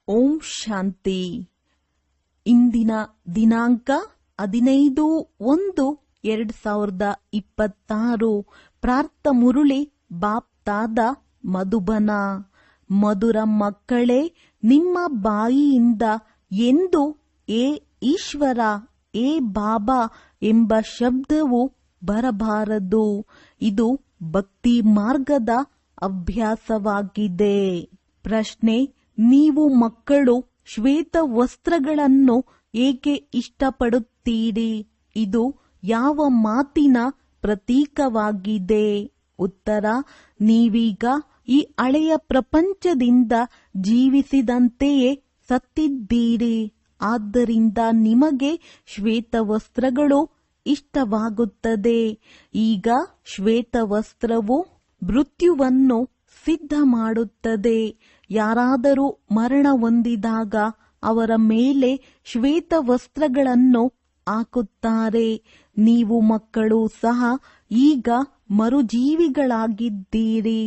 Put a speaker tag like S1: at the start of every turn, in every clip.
S1: ಓಂ ಶಾಂತಿ. ಇಂದಿನ ದಿನಾಂಕ 15/1/2026. ಪ್ರಾರ್ಥ ಮುರುಳಿ ಬಾಪ್ತಾದ ಮಧುಬನ. ಮಧುರ ಮಕ್ಕಳೇ, ನಿಮ್ಮ ಬಾಯಿಯಿಂದ ಎಂದು ಏ ಈಶ್ವರ, ಏ ಬಾಬಾ ಎಂಬ ಶಬ್ದವು ಬರಬಾರದು. ಇದು ಭಕ್ತಿ ಮಾರ್ಗದ ಅಭ್ಯಾಸವಾಗಿದೆ. ಪ್ರಶ್ನೆ: ನೀವು ಮಕ್ಕಳು ಶ್ವೇತ ವಸ್ತ್ರಗಳನ್ನು ಏಕೆ ಇಷ್ಟಪಡುತ್ತೀರಿ? ಇದು ಯಾವ ಮಾತಿನ ಪ್ರತೀಕವಾಗಿದೆ? ಉತ್ತರ: ನೀವೀಗ ಈ ಹಳೆಯ ಪ್ರಪಂಚದಿಂದ ಜೀವಿಸಿದಂತೆಯೇ ಸತ್ತಿದ್ದೀರಿ. ಆದ್ದರಿಂದ ನಿಮಗೆ ಶ್ವೇತ ವಸ್ತ್ರಗಳು ಇಷ್ಟವಾಗುತ್ತದೆ. ಈಗ ಶ್ವೇತ ವಸ್ತ್ರವು ಮೃತ್ಯುವನ್ನು ಸಿದ್ಧ ಮಾಡುತ್ತದೆ. ಯಾರಾದರೂ ಮರಣ ಹೊಂದಿದಾಗ ಅವರ ಮೇಲೆ ಶ್ವೇತ ವಸ್ತ್ರಗಳನ್ನು ಹಾಕುತ್ತಾರೆ. ನೀವು ಮಕ್ಕಳು ಸಹ ಈಗ ಮರುಜೀವಿಗಳಾಗಿದ್ದೀರಿ.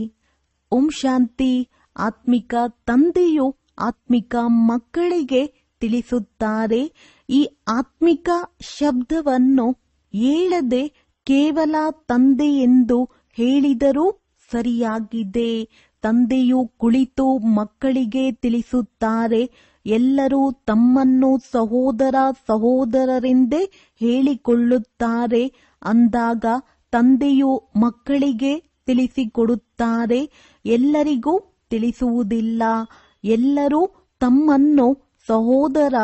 S1: ಓಂ ಶಾಂತಿ. ಆತ್ಮಿಕ ತಂದೆಯು ಆತ್ಮಿಕ ಮಕ್ಕಳಿಗೆ ತಿಳಿಸುತ್ತಾರೆ. ಈ ಆತ್ಮಿಕ ಶಬ್ದವನ್ನು ಹೇಳದೆ ಕೇವಲ ತಂದೆ ಎಂದು ಹೇಳಿದರೂ ಸರಿಯಾಗಿದೆ. ತಂದೆಯು ಕುಳಿತು ಮಕ್ಕಳಿಗೆ ತಿಳಿಸುತ್ತಾರೆ. ಎಲ್ಲರೂ ತಮ್ಮನ್ನು ಸಹೋದರ ಸಹೋದರರೆಂದೇ ಹೇಳಿಕೊಳ್ಳುತ್ತಾರೆ. ಅಂದಾಗ ತಂದೆಯು ಮಕ್ಕಳಿಗೆ ತಿಳಿಸಿಕೊಡುತ್ತಾರೆ. ಎಲ್ಲರಿಗೂ ತಿಳಿಸುವುದಿಲ್ಲ. ಎಲ್ಲರೂ ತಮ್ಮನ್ನು ಸಹೋದರ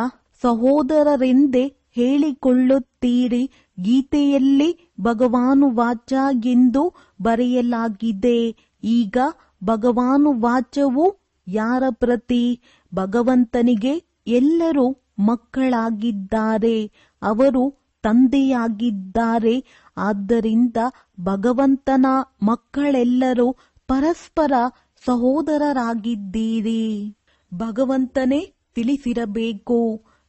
S1: ಸಹೋದರರೆಂದೇ ಹೇಳಿಕೊಳ್ಳುತ್ತೀರಿ. ಗೀತೆಯಲ್ಲಿ ಭಗವಾನುವಾಚ ಎಂದು ಬರೆಯಲಾಗಿದೆ. ಈಗ ಭಗವಾನುವಾಚವು ಯಾರ ಪ್ರತಿ? ಭಗವಂತನಿಗೆ ಎಲ್ಲರೂ ಮಕ್ಕಳಾಗಿದ್ದಾರೆ. ಅವರು ತಂದೆಯಾಗಿದ್ದಾರೆ. ಆದ್ದರಿಂದ ಭಗವಂತನ ಮಕ್ಕಳೆಲ್ಲರೂ ಪರಸ್ಪರ ಸಹೋದರರಾಗಿದ್ದೀರಿ. ಭಗವಂತನೇ ತಿಳಿಸಿರಬೇಕು.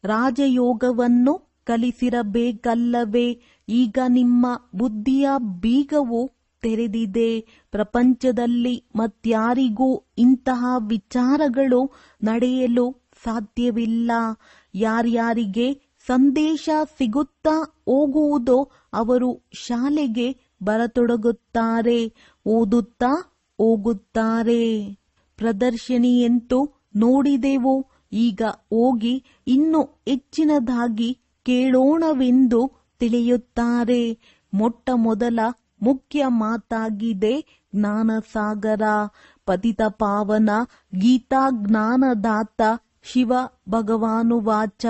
S1: ರಾಜಯೋಗವನ್ನು ಕಲಿಸಿರಬೇಕಲ್ಲವೇ? ಈಗ ನಿಮ್ಮ ಬುದ್ಧಿಯ ಬೀಗವು ತೆರೆದಿದೆ. ಪ್ರಪಂಚದಲ್ಲಿ ಮತ್ಯಾರಿಗೂ ಇಂತಹ ವಿಚಾರಗಳು ನಡೆಯಲು ಸಾಧ್ಯವಿಲ್ಲ. ಯಾರ್ಯಾರಿಗೆ ಸಂದೇಶ ಸಿಗುತ್ತಾ ಹೋಗುವುದೋ ಅವರು ಶಾಲೆಗೆ ಬರತೊಡಗುತ್ತಾರೆ, ಓದುತ್ತಾ ಹೋಗುತ್ತಾರೆ. ಪ್ರದರ್ಶನಿಯಂತೂ ನೋಡಿದೆವು. ಈಗ ಹೋಗಿ ಇನ್ನೂ ಹೆಚ್ಚಿನದಾಗಿ ಕೇಳೋಣವೆಂದು ತಿಳಿಯುತ್ತಾರೆ. ಮೊಟ್ಟ ಮೊದಲ ಮುಖ್ಯ ಮಾತಾಗಿದೆ ಜ್ಞಾನಸಾಗರ. ಪತಿತ ಪಾವನ ಗೀತಾ ಜ್ಞಾನದಾತ ಶಿವ ಭಗವಾನುವಾಚ.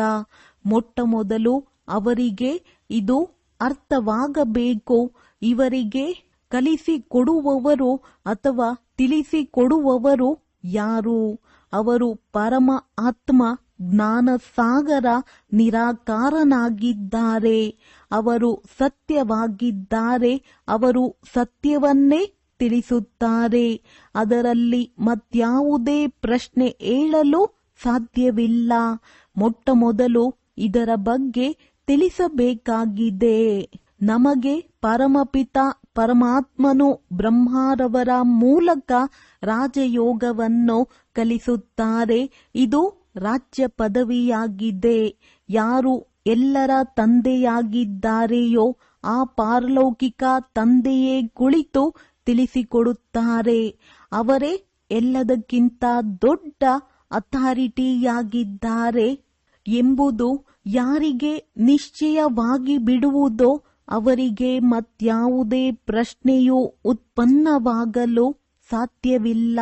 S1: ಮೊಟ್ಟ ಮೊದಲು ಅವರಿಗೆ ಇದು ಅರ್ಥವಾಗಬೇಕು. ಇವರಿಗೆ ಕಲಿಸಿಕೊಡುವವರು ಅಥವಾ ತಿಳಿಸಿಕೊಡುವವರು ಯಾರು? ಅವರು ಪರಮ ಆತ್ಮ ಜ್ಞಾನಸಾಗರ ನಿರಾಕಾರನಾಗಿದ್ದಾರೆ. ಅವರು ಸತ್ಯವಾಗಿದ್ದಾರೆ. ಅವರು ಸತ್ಯವನ್ನೇ ತಿಳಿಸುತ್ತಾರೆ. ಅದರಲ್ಲಿ ಮತ್ಯಾವುದೇ ಪ್ರಶ್ನೆ ಹೇಳಲು ಸಾಧ್ಯವಿಲ್ಲ. ಮೊಟ್ಟ ಮೊದಲು ಇದರ ಬಗ್ಗೆ ತಿಳಿಸಬೇಕಾಗಿದೆ. ನಮಗೆ ಪರಮಪಿತ ಪರಮಾತ್ಮನು ಬ್ರಹ್ಮರವರ ಮೂಲಕ ರಾಜಯೋಗವನ್ನು ಕಲಿಸುತ್ತಾರೆ. ಇದು ರಾಜ್ಯ ಪದವಿಯಾಗಿದೆ. ಯಾರು ಎಲ್ಲರ ತಂದೆಯಾಗಿದ್ದಾರೆಯೋ ಆ ಪಾರಲೌಕಿಕ ತಂದೆಯೇ ಕುಳಿತು ತಿಳಿಸಿಕೊಡುತ್ತಾರೆ. ಅವರೇ ಎಲ್ಲದಕ್ಕಿಂತ ದೊಡ್ಡ ಅಥಾರಿಟಿಯಾಗಿದ್ದಾರೆ ಎಂಬುದು ಯಾರಿಗೆ ನಿಶ್ಚಯವಾಗಿ ಬಿಡುವುದೋ ಅವರಿಗೆ ಮತ್ಯಾವುದೇ ಪ್ರಶ್ನೆಯೂ ಉತ್ಪನ್ನವಾಗಲು ಸಾಧ್ಯವಿಲ್ಲ.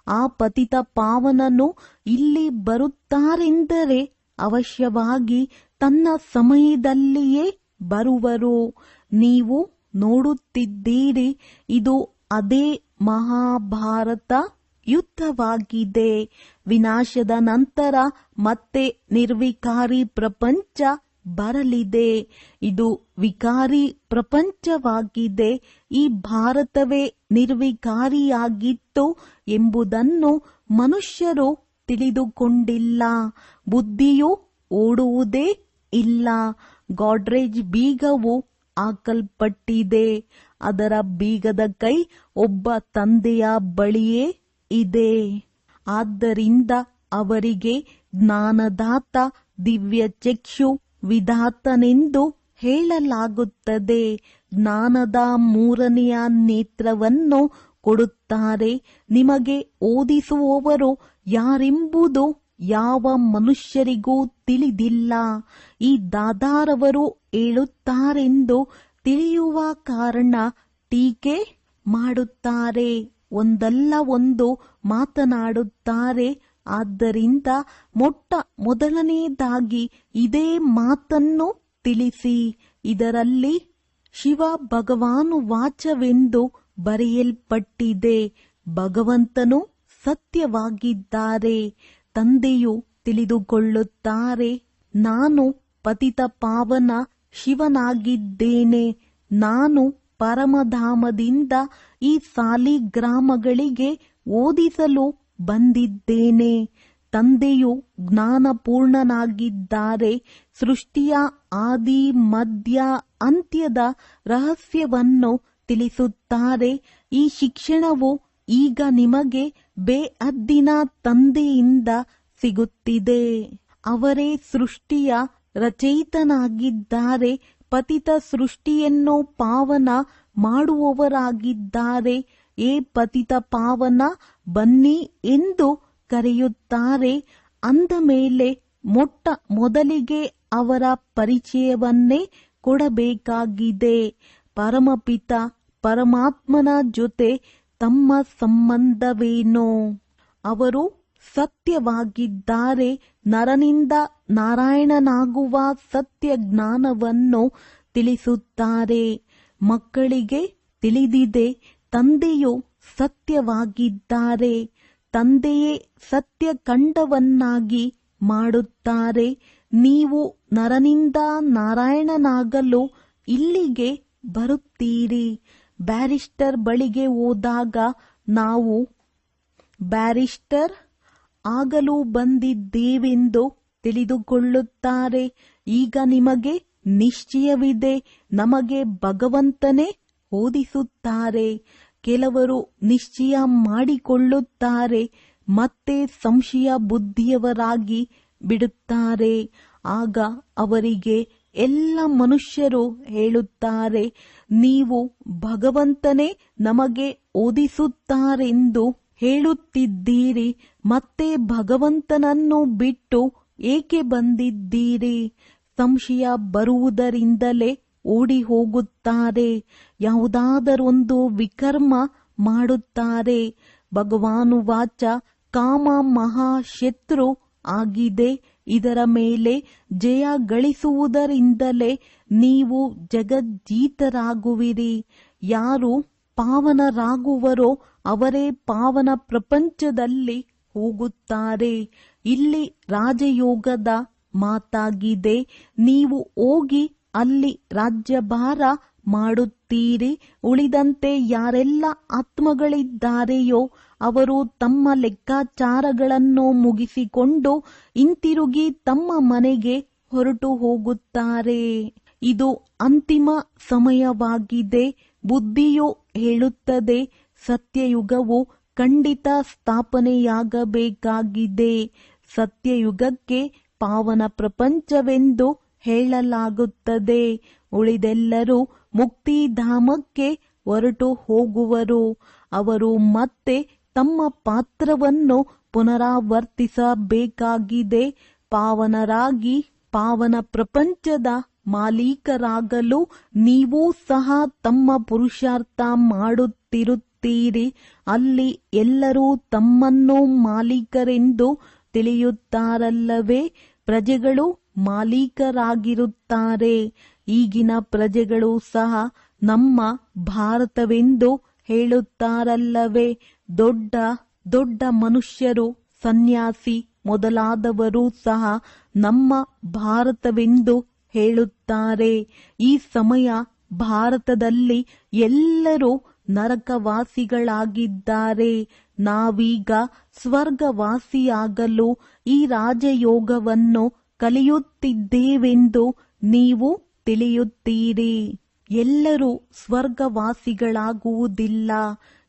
S1: ಆ ಪತಿತ ಪಾವನನು ಇಲ್ಲಿ ಬರುತ್ತಾರೆಂದರೆ ಅವಶ್ಯವಾಗಿ ತನ್ನ ಸಮಯದಲ್ಲಿಯೇ ಬರುವರು. ನೀವು ನೋಡುತ್ತಿದ್ದೀರಿ, ಇದು ಅದೇ ಮಹಾಭಾರತ ಯುದ್ಧವಾಗಿದೆ. ವಿನಾಶದ ನಂತರ ಮತ್ತೆ ನಿರ್ವಿಕಾರಿ ಪ್ರಪಂಚ ಬರಲಿದೆ. ಇದು ವಿಕಾರಿ ಪ್ರಪಂಚವಾಗಿದೆ. ಈ ಭಾರತವೇ ನಿರ್ವಿಕಾರಿಯಾಗಿತ್ತು ಎಂಬುದನ್ನು ಮನುಷ್ಯರು ತಿಳಿದುಕೊಂಡಿಲ್ಲ. ಬುದ್ಧಿಯು ಓಡುವುದೇ ಇಲ್ಲ. ಗಾಡ್ರೇಜ್ ಬೀಗವು ಹಾಕಲ್ಪಟ್ಟಿದೆ. ಅದರ ಬೀಗದ ಕೈ ಒಬ್ಬ ತಂದೆಯ ಬಳಿಯೇ ಇದೆ. ಆದ್ದರಿಂದ ಅವರಿಗೆ ಜ್ಞಾನದಾತ, ದಿವ್ಯ ಚಕ್ಷು ವಿಧಾತನೆಂದು ಹೇಳಲಾಗುತ್ತದೆ. ಜ್ಞಾನದ ಮೂರನೆಯ ನೇತ್ರವನ್ನು ಕೊಡುತ್ತಾರೆ. ನಿಮಗೆ ಓದಿಸುವವರು ಯಾರೆಂಬುದು ಯಾವ ಮನುಷ್ಯರಿಗೂ ತಿಳಿದಿಲ್ಲ. ಈ ದಾದಾರವರು ಹೇಳುತ್ತಾರೆಂದು ತಿಳಿಯುವ ಕಾರಣ ಟೀಕೆ ಮಾಡುತ್ತಾರೆ, ಒಂದಲ್ಲ ಒಂದು ಮಾತನಾಡುತ್ತಾರೆ. ಆದ್ದರಿಂದ ಮೊದಲನೆಯದಾಗಿ ಇದೇ ಮಾತನ್ನು ತಿಳಿಸಿ. ಇದರಲ್ಲಿ ಶಿವ ಭಗವಾನು ವಾಚವೆಂದು ಬರೆಯಲ್ಪಟ್ಟಿದೆ. ಭಗವಂತನು ಸತ್ಯವಾಗಿದ್ದಾರೆ. ತಂದೆಯು ತಿಳಿದುಕೊಳ್ಳುತ್ತಾರೆ, ನಾನು ಪತಿತ ಪಾವನ ಶಿವನಾಗಿದ್ದೇನೆ. ನಾನು ಪರಮಧಾಮದಿಂದ ಈ ಸಾಲಿಗ್ರಾಮಗಳಿಗೆ ಓದಿಸಲು ಬಂದಿದ್ದೇನೆ. ತಂದೆಯು ಜ್ಞಾನಪೂರ್ಣನಾಗಿದ್ದಾರೆ. ಸೃಷ್ಟಿಯ ಆದಿ ಮಧ್ಯ ಅಂತ್ಯದ ರಹಸ್ಯವನ್ನು ತಿಳಿಸುತ್ತಾರೆ. ಈ ಶಿಕ್ಷಣವು ಈಗ ನಿಮಗೆ ಬೇಅದ್ದಿನ ತಂದೆಯಿಂದ ಸಿಗುತ್ತಿದೆ. ಅವರೇ ಸೃಷ್ಟಿಯ ರಚಯಿತನಾಗಿದ್ದಾರೆ. ಪತಿತ ಸೃಷ್ಟಿಯನ್ನು ಪಾವನ ಮಾಡುವವರಾಗಿದ್ದಾರೆ. ಏ ಪತಿತ ಪಾವನ, ಬನ್ನಿ ಎಂದು ಕರೆಯುತ್ತಾರೆ. ಅಂದ ಮೇಲೆ ಮೊದಲಿಗೆ ಅವರ ಪರಿಚಯವನ್ನೇ ಕೊಡಬೇಕಾಗಿದೆ. ಪರಮಪಿತ ಪರಮಾತ್ಮನ ಜೊತೆ ತಮ್ಮ ಸಂಬಂಧವೇನು? ಅವರು ಸತ್ಯವಾಗಿದ್ದಾರೆ. ನರನಿಂದ ನಾರಾಯಣನಾಗುವ ಸತ್ಯ ಜ್ಞಾನವನ್ನು ತಿಳಿಸುತ್ತಾರೆ. ಮಕ್ಕಳಿಗೆ ತಿಳಿದಿದೆ, ತಂದೆಯು ಸತ್ಯವಾಗಿದ್ದಾರೆ. ತಂದೆಯೇ ಸತ್ಯಖಂಡವನ್ನಾಗಿ ಮಾಡುತ್ತಾರೆ. ನೀವು ನರನಿಂದ ನಾರಾಯಣನಾಗಲು ಇಲ್ಲಿಗೆ ಬರುತ್ತೀರಿ. ಬ್ಯಾರಿಸ್ಟರ್ ಬಳಿಗೆ ಹೋದಾಗ ನಾವು ಬ್ಯಾರಿಸ್ಟರ್ ಆಗಲು ಬಂದಿದ್ದೇವೆಂದು ತಿಳಿದುಕೊಳ್ಳುತ್ತಾರೆ. ಈಗ ನಿಮಗೆ ನಿಶ್ಚಯವಿದೆ, ನಮಗೆ ಭಗವಂತನೇ ಓದಿಸುತ್ತಾರೆ. ಕೆಲವರು ನಿಶ್ಚಯ ಮಾಡಿಕೊಳ್ಳುತ್ತಾರೆ, ಮತ್ತೆ ಸಂಶಯ ಬುದ್ಧಿಯವರಾಗಿ ಬಿಡುತ್ತಾರೆ. ಆಗ ಅವರಿಗೆ ಎಲ್ಲ ಮನುಷ್ಯರು ಹೇಳುತ್ತಾರೆ, ನೀವು ಭಗವಂತನೇ ನಮಗೆ ಓದಿಸುತ್ತಾರೆಂದು ಹೇಳುತ್ತಿದ್ದೀರಿ, ಮತ್ತೆ ಭಗವಂತನನ್ನು ಬಿಟ್ಟು ಏಕೆ ಬಂದಿದ್ದೀರಿ? ಸಂಶಯ ಬರುವುದರಿಂದಲೇ ಓಡಿ ಹೋಗುತ್ತಾರೆ. ಯಾವುದಾದರೊಂದು ವಿಕರ್ಮ ಮಾಡುತ್ತಾರೆ. ಭಗವಾನು ವಾಚ, ಕಾಮ ಮಹಾಶತ್ರು ಆಗಿದೆ. ಇದರ ಮೇಲೆ ಜಯ ಗಳಿಸುವುದರಿಂದಲೇ ನೀವು ಜಗಜ್ಜೀತರಾಗುವಿರಿ. ಯಾರು ಪಾವನರಾಗುವರೋ ಅವರೇ ಪಾವನ ಪ್ರಪಂಚದಲ್ಲಿ ಹೋಗುತ್ತಾರೆ. ಇಲ್ಲಿ ರಾಜಯೋಗದ ಮಾತಾಗಿದೆ. ನೀವು ಹೋಗಿ ಅಲ್ಲಿ ರಾಜ್ಯಭಾರ ಮಾಡುತ್ತೀರಿ. ಉಳಿದಂತೆ ಯಾರೆಲ್ಲ ಆತ್ಮಗಳಿದ್ದಾರೆಯೋ ಅವರು ತಮ್ಮ ಲೆಕ್ಕಾಚಾರಗಳನ್ನು ಮುಗಿಸಿಕೊಂಡು ಹಿಂತಿರುಗಿ ತಮ್ಮ ಮನೆಗೆ ಹೊರಟು ಹೋಗುತ್ತಾರೆ. ಇದು ಅಂತಿಮ ಸಮಯವಾಗಿದೆ. ಬುದ್ಧಿಯು ಹೇಳುತ್ತದೆ, ಸತ್ಯಯುಗವು ಖಂಡಿತ ಸ್ಥಾಪನೆಯಾಗಬೇಕಾಗಿದೆ. ಸತ್ಯಯುಗಕ್ಕೆ ಪಾವನ ಪ್ರಪಂಚವೆಂದು ಹೇಳಲಾಗುತ್ತದೆ. ಉಳಿದೆಲ್ಲರೂ ಮುಕ್ತಿಧಾಮಕ್ಕೆ ಹೊರಟು ಹೋಗುವರು. ಅವರು ಮತ್ತೆ ತಮ್ಮ ಪಾತ್ರವನ್ನು ಪುನರಾವರ್ತಿಸಬೇಕಾಗಿದೆ. ಪಾವನರಾಗಿ ಪಾವನ ಪ್ರಪಂಚದ ಮಾಲೀಕರಾಗಲು ನೀವೂ ಸಹ ತಮ್ಮ ಪುರುಷಾರ್ಥ ಮಾಡುತ್ತಿರುತ್ತೀರಿ. ಅಲ್ಲಿ ಎಲ್ಲರೂ ತಮ್ಮನ್ನು ಮಾಲೀಕರೆಂದು ತಿಳಿಯುತ್ತಾರಲ್ಲವೇ? ಪ್ರಜೆಗಳು ಮಾಲೀಕರಾಗಿರುತ್ತಾರೆ. ಈಗಿನ ಪ್ರಜೆಗಳು ಸಹ ನಮ್ಮ ಭಾರತವೆಂದು ಹೇಳುತ್ತಾರಲ್ಲವೇ? ದೊಡ್ಡ ದೊಡ್ಡ ಮನುಷ್ಯರು, ಸನ್ಯಾಸಿ ಮೊದಲಾದವರು ಸಹ ನಮ್ಮ ಭಾರತವೆಂದು ಹೇಳುತ್ತಾರೆ. ಈ ಸಮಯ ಭಾರತದಲ್ಲಿ ಎಲ್ಲರೂ ನರಕವಾಸಿಗಳಾಗಿದ್ದಾರೆ. ನಾವೀಗ ಸ್ವರ್ಗವಾಸಿಯಾಗಲು ಈ ರಾಜಯೋಗವನ್ನು ಕಲಿಯುತ್ತಿದ್ದೇವೆಂದು ನೀವು ತಿಳಿಯುತ್ತೀರಿ. ಎಲ್ಲರೂ ಸ್ವರ್ಗವಾಸಿಗಳಾಗುವುದಿಲ್ಲ.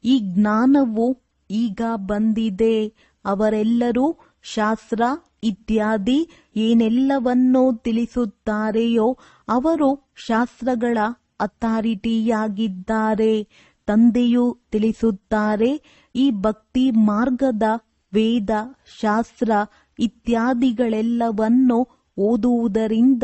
S1: ಈ ಜ್ಞಾನವು ಈಗ ಬಂದಿದೆ. ಅವರೆಲ್ಲರೂ ಶಾಸ್ತ್ರ ಇತ್ಯಾದಿ ಏನೆಲ್ಲವನ್ನೋ ತಿಳಿಸುತ್ತಾರೆಯೋ ಅವರು ಶಾಸ್ತ್ರಗಳ ಅಥಾರಿಟಿಯಾಗಿದ್ದಾರೆ. ತಂದೆಯು ತಿಳಿಸುತ್ತಾರೆ, ಈ ಭಕ್ತಿ ಮಾರ್ಗದ ವೇದ ಶಾಸ್ತ್ರ ಇತ್ಯಾದಿಗಳೆಲ್ಲವನ್ನು ಓದುವುದರಿಂದ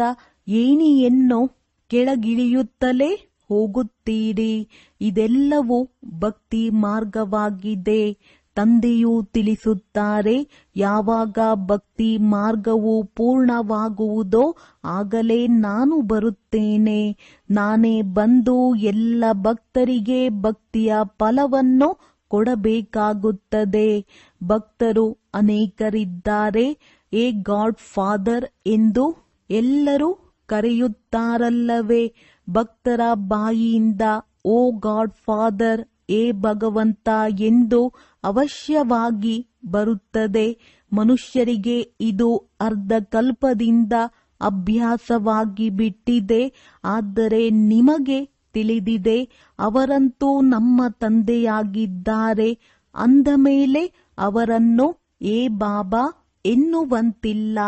S1: ಏಣಿಯನ್ನು ಕೆಳಗಿಳಿಯುತ್ತಲೇ ಹೋಗುತ್ತೀರಿ. ಇದೆಲ್ಲವೂ ಭಕ್ತಿ ಮಾರ್ಗವಾಗಿದೆ. ತಂದೆಯು ತಿಳಿಸುತ್ತಾರೆ, ಯಾವಾಗ ಭಕ್ತಿ ಮಾರ್ಗವು ಪೂರ್ಣವಾಗುವುದೋ ಆಗಲೇ ನಾನು ಬರುತ್ತೇನೆ. ನಾನೇ ಬಂದು ಎಲ್ಲ ಭಕ್ತರಿಗೆ ಭಕ್ತಿಯ ಫಲವನ್ನು ಕೊಡಬೇಕಾಗುತ್ತದೆ. ಭಕ್ತರು ಅನೇಕರಿದ್ದಾರೆ. ಎ ಗಾಡ್ ಫಾದರ್ ಎಂದು ಎಲ್ಲರೂ ಕರೆಯುತ್ತಾರಲ್ಲವೇ. ಭಕ್ತರ ಬಾಯಿಯಿಂದ ಓ ಗಾಡ್ ಫಾದರ್, ಏ ಭಗವಂತ ಎಂದು ಅವಶ್ಯವಾಗಿ ಬರುತ್ತದೆ. ಮನುಷ್ಯರಿಗೆ ಇದು ಅರ್ಧಕಲ್ಪದಿಂದ ಅಭ್ಯಾಸವಾಗಿ ಬಿಟ್ಟಿದೆ. ಆದರೆ ನಿಮಗೆ ತಿಳಿದಿದೆ, ಅವರಂತೂ ನಮ್ಮ ತಂದೆಯಾಗಿದ್ದಾರೆ. ಅಂದ ಮೇಲೆ ಅವರನ್ನು ಏ ಬಾಬಾ ಎನ್ನುವಂತಿಲ್ಲ.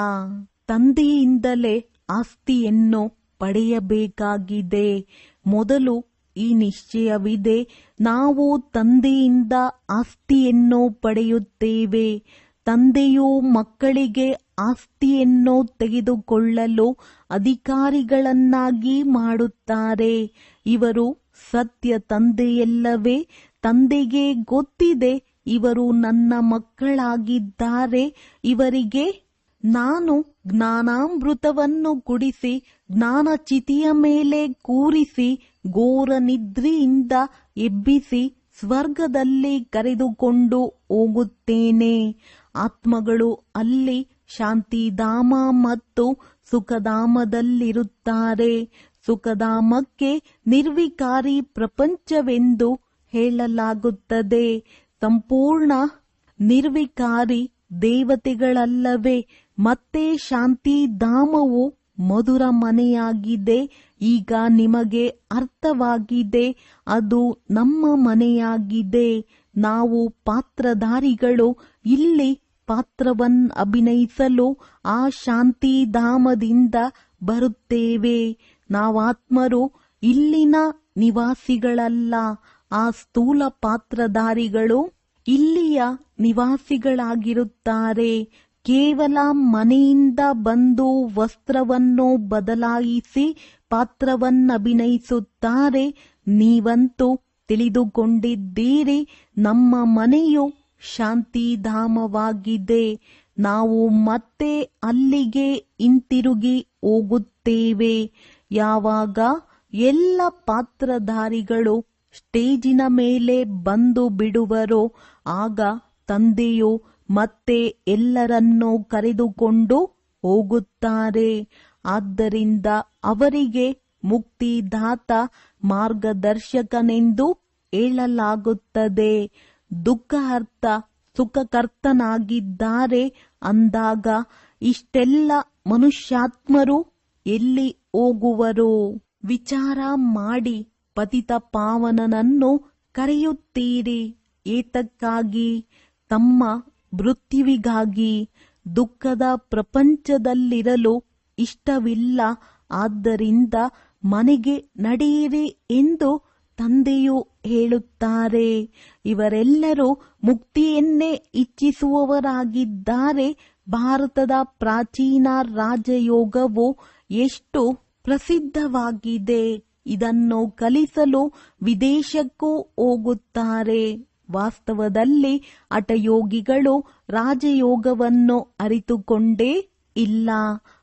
S1: ತಂದೆಯಿಂದಲೇ ಆಸ್ತಿಯನ್ನು ಪಡೆಯಬೇಕಾಗಿದೆ. ಮೊದಲು ಈ ನಿಶ್ಚಯವಿದೆ, ನಾವು ತಂದೆಯಿಂದ ಆಸ್ತಿಯನ್ನು ಪಡೆಯುತ್ತೇವೆ. ತಂದೆಯು ಮಕ್ಕಳಿಗೆ ಆಸ್ತಿಯನ್ನು ತೆಗೆದುಕೊಳ್ಳಲು ಅಧಿಕಾರಿಗಳನ್ನಾಗಿ ಮಾಡುತ್ತಾರೆ. ಇವರು ಸತ್ಯ ತಂದೆಯಲ್ಲವೇ. ತಂದೆಗೆ ಗೊತ್ತಿದೆ, ಇವರು ನನ್ನ ಮಕ್ಕಳಾಗಿದ್ದಾರೆ. ಇವರಿಗೆ ನಾನು ಜ್ಞಾನಾಮೃತವನ್ನು ಕುಡಿಸಿ ಜ್ಞಾನಚಿತಿಯ ಮೇಲೆ ಕೂರಿಸಿ ಘೋರ ನಿದ್ರೆಯಿಂದ ಎಬ್ಬಿಸಿ ಸ್ವರ್ಗದಲ್ಲಿ ಕರೆದುಕೊಂಡು ಹೋಗುತ್ತೇನೆ. ಆತ್ಮಗಳು ಅಲ್ಲಿ ಶಾಂತಿಧಾಮ ಮತ್ತು ಸುಖಧಾಮದಲ್ಲಿರುತ್ತಾರೆ. ಸುಖಧಾಮಕ್ಕೆ ನಿರ್ವಿಕಾರಿ ಪ್ರಪಂಚವೆಂದು ಹೇಳಲಾಗುತ್ತದೆ. ಸಂಪೂರ್ಣ ನಿರ್ವಿಕಾರಿ ದೇವತೆಗಳಲ್ಲವೇ. ಮತ್ತೆ ಶಾಂತಿಧಾಮವು ಮಧುರ ಮನೆಯಾಗಿದೆ. ಈಗ ನಿಮಗೆ ಅರ್ಥವಾಗಿದೆ, ಅದು ನಮ್ಮ ಮನೆಯಾಗಿದೆ. ನಾವು ಪಾತ್ರಧಾರಿಗಳು. ಇಲ್ಲಿ ಪಾತ್ರವನ್ನು ಅಭಿನಯಿಸಲು ಆ ಶಾಂತಿಧಾಮದಿಂದ ಬರುತ್ತೇವೆ. ನಾವಾತ್ಮರು ಇಲ್ಲಿನ ನಿವಾಸಿಗಳಲ್ಲ. ಆ ಸ್ಥೂಲ ಪಾತ್ರಧಾರಿಗಳು ಇಲ್ಲಿಯ ನಿವಾಸಿಗಳಾಗಿರುತ್ತಾರೆ. ಕೇವಲ ಮನೆಯಿಂದ ಬಂದು ವಸ್ತ್ರವನ್ನು ಬದಲಾಯಿಸಿ ಪಾತ್ರವನ್ನಭಿನಯಿಸುತ್ತಾರೆ. ನೀವಂತೂ ತಿಳಿದುಕೊಂಡಿದ್ದೀರಿ, ನಮ್ಮ ಮನೆಯು ಶಾಂತಿಧಾಮವಾಗಿದೆ. ನಾವು ಮತ್ತೆ ಅಲ್ಲಿಗೆ ಹಿಂತಿರುಗಿ ಹೋಗುತ್ತೇವೆ. ಯಾವಾಗ ಎಲ್ಲ ಪಾತ್ರಧಾರಿಗಳು ಸ್ಟೇಜಿನ ಮೇಲೆ ಬಂದು ಬಿಡುವರೋ ಆಗ ತಂದೆಯು ಮತ್ತೆ ಎಲ್ಲರನ್ನೂ ಕರೆದುಕೊಂಡು ಹೋಗುತ್ತಾರೆ. ಆದ್ದರಿಂದ ಅವರಿಗೆ ಮುಕ್ತಿದಾತ ಮಾರ್ಗದರ್ಶಕನೆಂದು ಹೇಳಲಾಗುತ್ತದೆ. ದುಃಖಹರ್ತ ಸುಖಕರ್ತನಾಗಿದ್ದಾರೆ ಅಂದಾಗ ಇಷ್ಟೆಲ್ಲ ಮನುಷ್ಯಾತ್ಮರು ಎಲ್ಲಿ ಹೋಗುವರು? ವಿಚಾರ ಮಾಡಿ ಪತಿತ ಪಾವನನನ್ನು ಕರೆಯುತ್ತೀರಿ. ಏತಕ್ಕಾಗಿ? ತಮ್ಮ ಮೃತ್ಯುವಿಗಾಗಿ. ದುಃಖದ ಪ್ರಪಂಚದಲ್ಲಿರಲು ಇಷ್ಟವಿಲ್ಲ. ಆದ್ದರಿಂದ ಮನೆಗೆ ನಡೆಯಿರಿ ಎಂದು ತಂದೆಯು ಹೇಳುತ್ತಾರೆ. ಇವರೆಲ್ಲರೂ ಮುಕ್ತಿಯನ್ನೇ ಇಚ್ಛಿಸುವವರಾಗಿದ್ದಾರೆ. ಭಾರತದ ಪ್ರಾಚೀನ ರಾಜಯೋಗವು ಎಷ್ಟು ಪ್ರಸಿದ್ಧವಾಗಿದೆ. ಇದನ್ನು ಕಲಿಸಲು ವಿದೇಶಕ್ಕೂ ಹೋಗುತ್ತಾರೆ. ವಾಸ್ತವದಲ್ಲಿ ಹಠಯೋಗಿಗಳು ರಾಜಯೋಗವನ್ನು ಅರಿತುಕೊಂಡೇ ಇಲ್ಲ.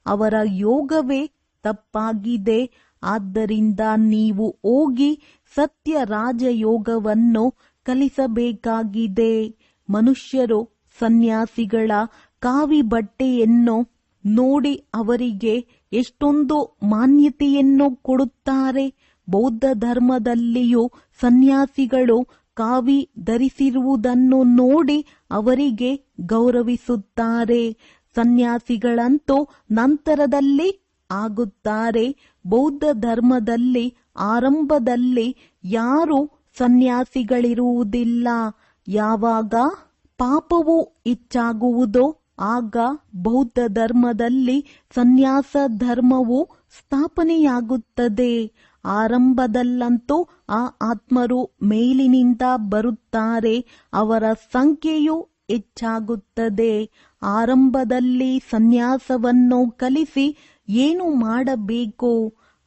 S1: ಅವರ ಯೋಗವೇ ತಪ್ಪಾಗಿದೆ. ಆದ್ದರಿಂದ ನೀವು ಹೋಗಿ ಸತ್ಯ ರಾಜಯೋಗವನ್ನು ಕಲಿಸಬೇಕಾಗಿದೆ. ಮನುಷ್ಯರು ಸನ್ಯಾಸಿಗಳ ಕಾವಿ ಬಟ್ಟೆಯನ್ನು ನೋಡಿ ಅವರಿಗೆ ಎಷ್ಟೊಂದು ಮಾನ್ಯತೆಯನ್ನು ಕೊಡುತ್ತಾರೆ. ಬೌದ್ಧ ಧರ್ಮದಲ್ಲಿಯೂ ಸನ್ಯಾಸಿಗಳು ಕಾವಿ ಧರಿಸಿರುವುದನ್ನು ನೋಡಿ ಅವರಿಗೆ ಗೌರವಿಸುತ್ತಾರೆ. ಸನ್ಯಾಸಿಗಳಂತೂ ನಂತರದಲ್ಲಿ ಆಗುತ್ತಾರೆ. ಬೌದ್ಧ ಧರ್ಮದಲ್ಲಿ ಆರಂಭದಲ್ಲಿ ಯಾರೂ ಸನ್ಯಾಸಿಗಳಿರುವುದಿಲ್ಲ. ಯಾವಾಗ ಪಾಪವು ಹೆಚ್ಚಾಗುವುದೋ ಆಗ ಬೌದ್ಧ ಧರ್ಮದಲ್ಲಿ ಸನ್ಯಾಸ ಧರ್ಮವು ಸ್ಥಾಪನೆಯಾಗುತ್ತದೆ. ಆರಂಭದಲ್ಲಂತೂ ಆ ಆತ್ಮರು ಮೇಲಿನಿಂದ ಬರುತ್ತಾರೆ, ಅವರ ಸಂಖ್ಯೆಯು ಹೆಚ್ಚಾಗುತ್ತದೆ. ಆರಂಭದಲ್ಲಿ ಸನ್ಯಾಸವನ್ನು ಕಲಿಸಿ ಏನು ಮಾಡಬೇಕು,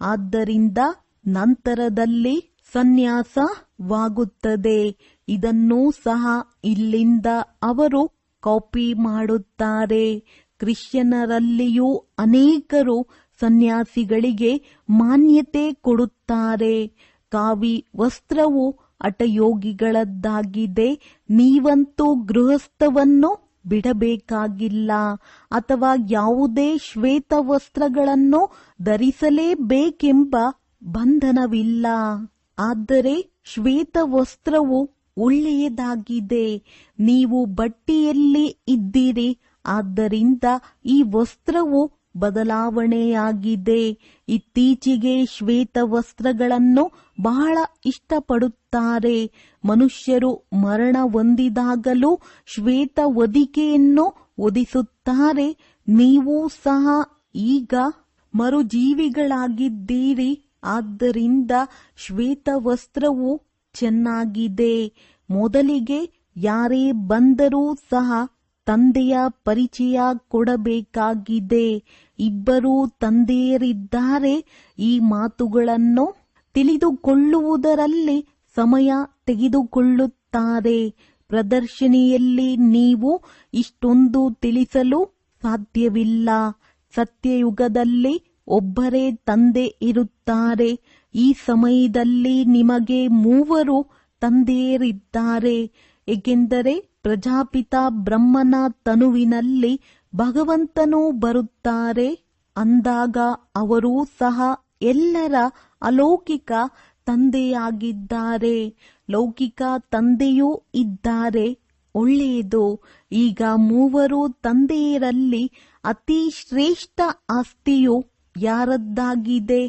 S1: ಆದ್ದರಿಂದ ನಂತರದಲ್ಲಿ ಸನ್ಯಾಸವಾಗುತ್ತದೆ. ಇದನ್ನೂ ಸಹ ಇಲ್ಲಿಂದ ಅವರು ಕಾಪಿ ಮಾಡುತ್ತಾರೆ. ಕ್ರಿಶ್ಚಿಯನ್ನರಲ್ಲಿಯೂ ಅನೇಕರು ಸನ್ಯಾಸಿಗಳಿಗೆ ಮಾನ್ಯತೆ ಕೊಡುತ್ತಾರೆ. ಕಾವಿ ವಸ್ತ್ರವು ಹಠಯೋಗಿಗಳದ್ದಾಗಿದೆ. ನೀವಂತೂ ಗೃಹಸ್ಥವನ್ನು ಬಿಡಬೇಕಾಗಿಲ್ಲ ಅಥವಾ ಯಾವುದೇ ಶ್ವೇತ ವಸ್ತ್ರಗಳನ್ನು ಧರಿಸಲೇಬೇಕೆಂಬ ಬಂಧನವಿಲ್ಲ. ಆದರೆ ಶ್ವೇತ ವಸ್ತ್ರವು ಒಳ್ಳೆಯದಾಗಿದೆ. ನೀವು ಬಟ್ಟೆಯಲ್ಲಿ ಇದ್ದೀರಿ, ಆದ್ದರಿಂದ ಈ ವಸ್ತ್ರವು ಬದಲಾವಣೆಯಾಗಿದೆ. ಇತ್ತೀಚೆಗೆ ಶ್ವೇತ ವಸ್ತ್ರಗಳನ್ನು ಬಹಳ ಇಷ್ಟಪಡುತ್ತಾರೆ. ಮನುಷ್ಯರು ಮರಣ ಹೊಂದಿದಾಗಲೂ ಶ್ವೇತ ಹೊದಿಕೆಯನ್ನು ಹೊದಿಸುತ್ತಾರೆ. ನೀವು ಸಹ ಈಗ ಮರುಜೀವಿಗಳಾಗಿದ್ದೀರಿ, ಆದ್ದರಿಂದ ಶ್ವೇತ ವಸ್ತ್ರವು ಚೆನ್ನಾಗಿದೆ. ಮೊದಲಿಗೆ ಯಾರೇ ಬಂದರೂ ಸಹ ತಂದೆಯ ಪರಿಚಯ ಕೊಡಬೇಕಾಗಿದೆ. ಇಬ್ಬರೂ ತಂದೆಯರಿದ್ದಾರೆ. ಈ ಮಾತುಗಳನ್ನು ತಿಳಿದುಕೊಳ್ಳುವುದರಲ್ಲಿ ಸಮಯ ತೆಗೆದುಕೊಳ್ಳುತ್ತಾರೆ. ಪ್ರದರ್ಶನಿಯಲ್ಲಿ ನೀವು ಇಷ್ಟೊಂದು ತಿಳಿಸಲು ಸಾಧ್ಯವಿಲ್ಲ. ಸತ್ಯಯುಗದಲ್ಲಿ ಒಬ್ಬರೇ ತಂದೆ ಇರುತ್ತಾರೆ. ಈ ಸಮಯದಲ್ಲಿ ನಿಮಗೆ 3 ತಂದೆಯರಿದ್ದಾರೆ, ಏಕೆಂದರೆ ಪ್ರಜಾಪಿತ ಬ್ರಹ್ಮನ ತನುವಿನಲ್ಲಿ ಭಗವಂತನೂ ಬರುತ್ತಾರೆ. ಅಂದಾಗ ಅವರೂ ಸಹ ಎಲ್ಲರ ಅಲೌಕಿಕ ತಂದೆಯಾಗಿದ್ದಾರೆ. ಲೌಕಿಕ ತಂದೆಯೂ ಇದ್ದಾರೆ. ಒಳ್ಳೆಯದು. ಈಗ 3 ತಂದೆಯರಲ್ಲಿ ಅತಿ ಶ್ರೇಷ್ಠ ಆಸ್ತಿಯು ಯಾರದ್ದಾಗಿದೆ?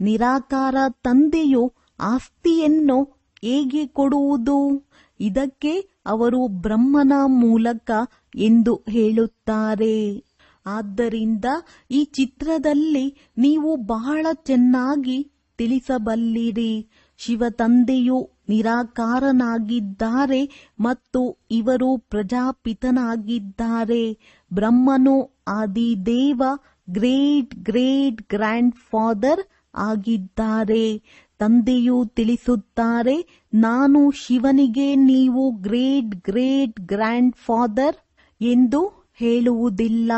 S1: ನಿರಾಕಾರ ತಂದೆಯು ಆಸ್ತಿಯನ್ನು ಹೇಗೆ ಕೊಡುವುದು? ಇದಕ್ಕೆ ಅವರು ಬ್ರಹ್ಮನ ಮೂಲಕ ಎಂದು ಹೇಳುತ್ತಾರೆ. ಆದ್ದರಿಂದ ಈ ಚಿತ್ರದಲ್ಲಿ ನೀವು ಬಹಳ ಚೆನ್ನಾಗಿ ತಿಳಿಸಬಲ್ಲಿರಿ. ಶಿವ ತಂದೆಯು ನಿರಾಕಾರನಾಗಿದ್ದಾರೆ ಮತ್ತು ಇವರು ಪ್ರಜಾಪಿತನಾಗಿದ್ದಾರೆ. ಬ್ರಹ್ಮನು Adideva, great great grand father ಆಗಿದ್ದಾರೆ. ತಂದೆಯು ತಿಳಿಸುತ್ತಾರೆ, ನಾನು ಶಿವನಿಗೆ ನೀವು ಗ್ರೇಟ್ ಗ್ರೇಟ್ ಗ್ರ್ಯಾಂಡ್ ಫಾದರ್ ಎಂದು ಹೇಳುವುದಿಲ್ಲ.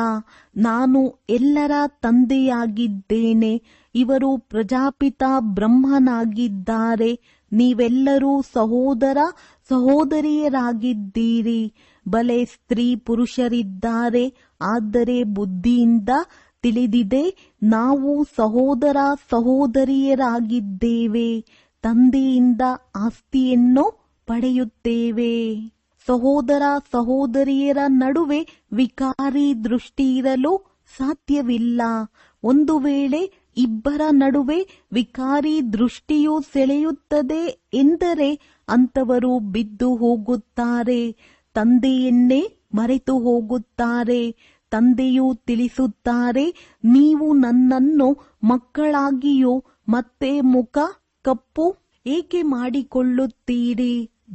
S1: ನಾನು ಎಲ್ಲರ ತಂದೆಯಾಗಿದ್ದೇನೆ. ಇವರು ಪ್ರಜಾಪಿತ ಬ್ರಹ್ಮನಾಗಿದ್ದಾರೆ. ನೀವೆಲ್ಲರೂ ಸಹೋದರ ಸಹೋದರಿಯರಾಗಿದ್ದೀರಿ. ಬಲೆ ಸ್ತ್ರೀ ಪುರುಷರಿದ್ದಾರೆ. ಆದರೆ ಬುದ್ಧಿಯಿಂದ ತಿಳಿದಿದೆ, ನಾವು ಸಹೋದರ ಸಹೋದರಿಯರಾಗಿದ್ದೇವೆ. ತಂದೆಯಿಂದ ಆಸ್ತಿಯನ್ನು ಪಡೆಯುತ್ತೇವೆ. ಸಹೋದರ ಸಹೋದರಿಯರ ನಡುವೆ ವಿಕಾರಿ ದೃಷ್ಟಿ ಇರಲು ಸಾಧ್ಯವಿಲ್ಲ. ಒಂದು ವೇಳೆ ಇಬ್ಬರ ನಡುವೆ ವಿಕಾರಿ ದೃಷ್ಟಿಯು ಸೆಳೆಯುತ್ತದೆ ಎಂದರೆ ಅಂಥವರು ಬಿದ್ದು ಹೋಗುತ್ತಾರೆ. ತಂದೆಯನ್ನೇ ಮರೆತು ಹೋಗುತ್ತಾರೆ. ತಂದೆಯು ತಿಳಿಸುತ್ತಾರೆ, ನೀವು ನನ್ನನ್ನು ಮಕ್ಕಳಾಗಿಯೂ ಮತ್ತೆ ಮುಖ ಕಪ್ಪು ಏಕೆ ಮಾಡಿಕೊಳ್ಳುತ್ತೀರಿ?